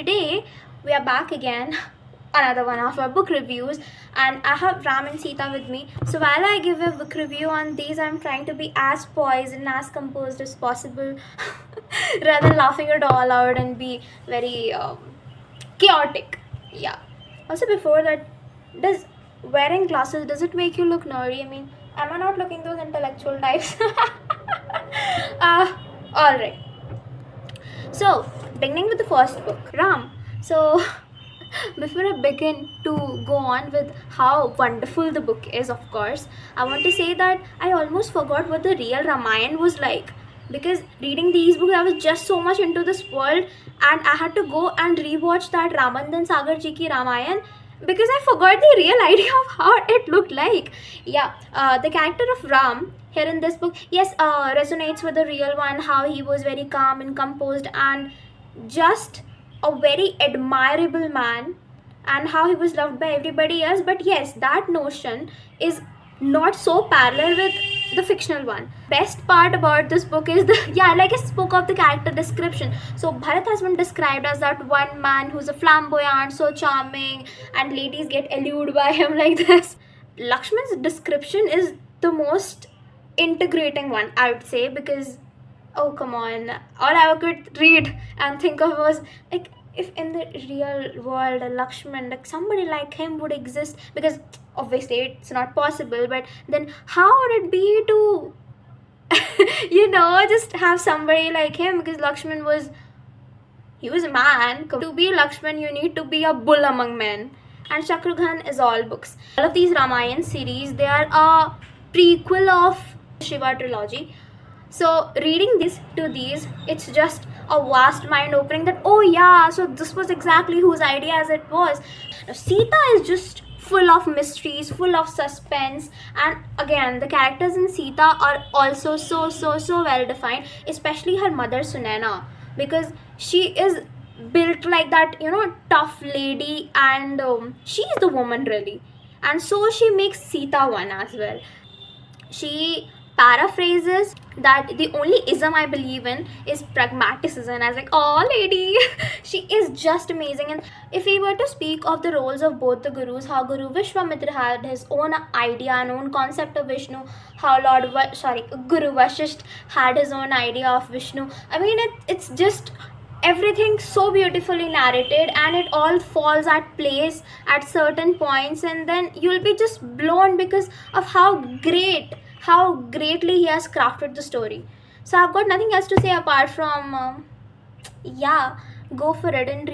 Today we are back again, another one of our book reviews, and I have Ram and Sita with me. So while I give a book review on these, I'm trying to be as poised and as composed as possible, rather than laughing it all out and be very chaotic. Yeah. Also, before that, does wearing glasses, does it make you look nerdy? I mean, am I not looking those intellectual types? All right. So, beginning with the first book, Ram. So, before I begin to go on with how wonderful the book is, of course, I want to say that I almost forgot what the real Ramayana was like. Because reading these books, I was just so much into this world, and I had to go and rewatch that Ramandan Sagar Ji ki Ramayana because I forgot the real idea of how it looked like. Yeah, the character of Ram here in this book, yes, resonates with the real one, how he was very calm and composed and just a very admirable man, and how he was loved by everybody else. But yes, that notion is not so parallel with the fictional one. Best part about this book is the yeah, like I spoke of the character description. So Bharat has been described as that one man who's a flamboyant, so charming, and ladies get allured by him like this. Lakshman's description is the most integrating one, I would say, because oh come on, all I could read and think of was like, if in the real world a Lakshman, like somebody like him would exist, because obviously it's not possible, but then how would it be to just have somebody like him? Because Lakshman was, he was a man. To be Lakshman, you need to be a bull among men. And Shatrughan is all books. All of these Ramayan series, they are a prequel of Shiva trilogy. So reading these, it's just a vast mind opening that, oh yeah, so this was exactly whose idea as it was. Now, Sita is just full of mysteries, full of suspense, and again the characters in Sita are also so well defined, especially her mother Sunaina, because she is built like that, tough lady, and she is the woman really, and so she makes Sita one as well. She paraphrases that the only ism I believe in is pragmaticism. I was like, oh lady, she is just amazing. And if we were to speak of the roles of both the gurus, how Guru Vishwamitra had his own idea and own concept of Vishnu, how Guru Vashisht had his own idea of Vishnu. I mean, it's just everything so beautifully narrated, and it all falls at place at certain points, and then you'll be just blown because of how greatly he has crafted the story. So I've got nothing else to say apart from yeah, go for it and read